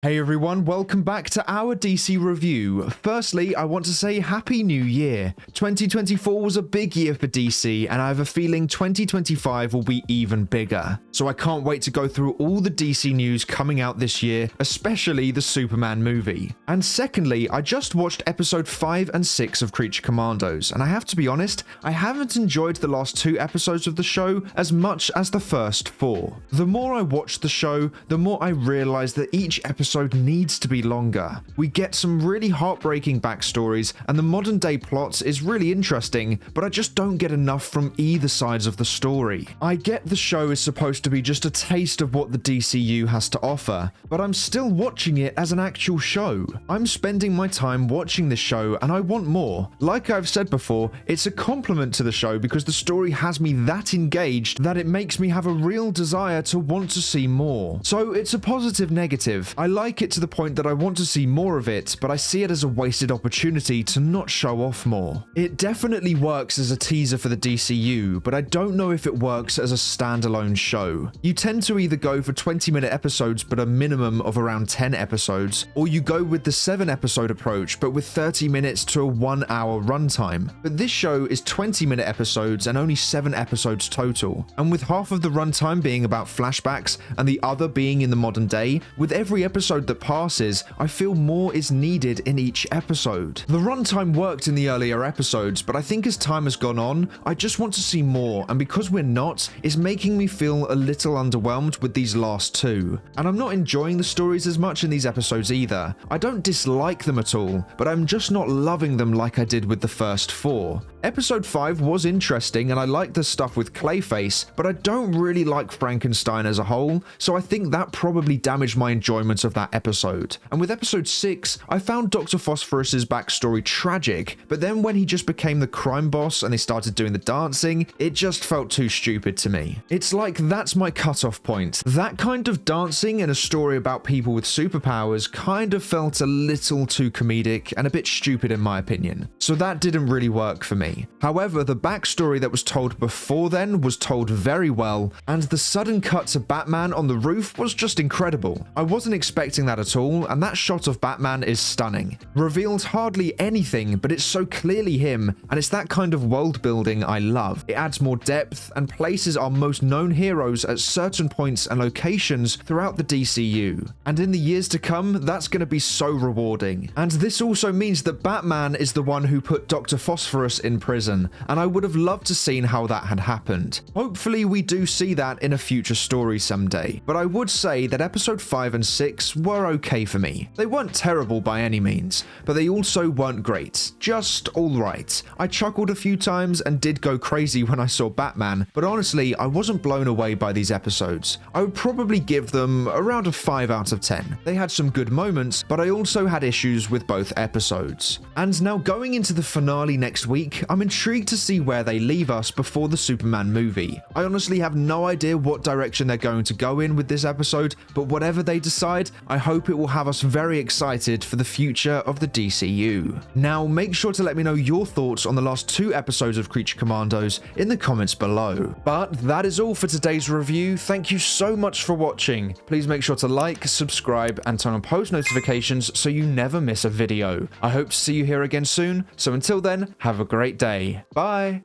Hey everyone, welcome back to our DC review. Firstly, I want to say Happy New Year. 2024 was a big year for DC, and I have a feeling 2025 will be even bigger. So I can't wait to go through all the DC news coming out this year, especially the Superman movie. And secondly, I just watched episode 5 and 6 of Creature Commandos, and I have to be honest, I haven't enjoyed the last 2 episodes of the show as much as the first 4. The more I watched the show, the more I realized that each episode needs to be longer. We get some really heartbreaking backstories, and the modern day plot is really interesting, but I just don't get enough from either sides of the story. I get the show is supposed to be just a taste of what the DCU has to offer, but I'm still watching it as an actual show. I'm spending my time watching this show and I want more. Like I've said before, it's a compliment to the show because the story has me that engaged that it makes me have a real desire to want to see more. So it's a positive negative. I like it to the point that I want to see more of it, but I see it as a wasted opportunity to not show off more. It definitely works as a teaser for the DCU, but I don't know if it works as a standalone show. You tend to either go for 20-minute episodes but a minimum of around 10 episodes, or you go with the 7-episode approach but with 30 minutes to a 1-hour runtime. But this show is 20-minute episodes and only 7 episodes total, and with half of the runtime being about flashbacks and the other being in the modern day, with every episode that passes, I feel more is needed in each episode. The runtime worked in the earlier episodes, but I think as time has gone on, I just want to see more, and because we're not, it's making me feel a little underwhelmed with these last 2. And I'm not enjoying the stories as much in these episodes either. I don't dislike them at all, but I'm just not loving them like I did with the first 4. Episode 5 was interesting and I liked the stuff with Clayface, but I don't really like Frankenstein as a whole, so I think that probably damaged my enjoyment of that episode. And with episode 6, I found Dr. Phosphorus's backstory tragic, but then when he just became the crime boss and they started doing the dancing, it just felt too stupid to me. It's like that's my cutoff point. That kind of dancing in a story about people with superpowers kind of felt a little too comedic and a bit stupid in my opinion. So that didn't really work for me. However, the backstory that was told before then was told very well, and the sudden cut to Batman on the roof was just incredible. I wasn't expecting that at all, and that shot of Batman is stunning. Reveals hardly anything, but it's so clearly him, and it's that kind of world building I love. It adds more depth and places our most known heroes at certain points and locations throughout the DCU. And in the years to come, that's going to be so rewarding. And this also means that Batman is the one who put Dr. Phosphorus in prison, and I would have loved to seen how that had happened. Hopefully we do see that in a future story someday, but I would say that episode 5 and 6 were okay for me. They weren't terrible by any means, but they also weren't great. Just alright. I chuckled a few times and did go crazy when I saw Batman, but honestly I wasn't blown away by these episodes. I would probably give them around a 5 out of 10. They had some good moments, but I also had issues with both episodes. And now going into the finale next week, I'm intrigued to see where they leave us before the Superman movie. I honestly have no idea what direction they're going to go in with this episode, but whatever they decide, I hope it will have us very excited for the future of the DCU. Now, make sure to let me know your thoughts on the last 2 episodes of Creature Commandos in the comments below. But that is all for today's review. Thank you so much for watching. Please make sure to like, subscribe, and turn on post notifications so you never miss a video. I hope to see you here again soon, so until then, have a great day. Bye!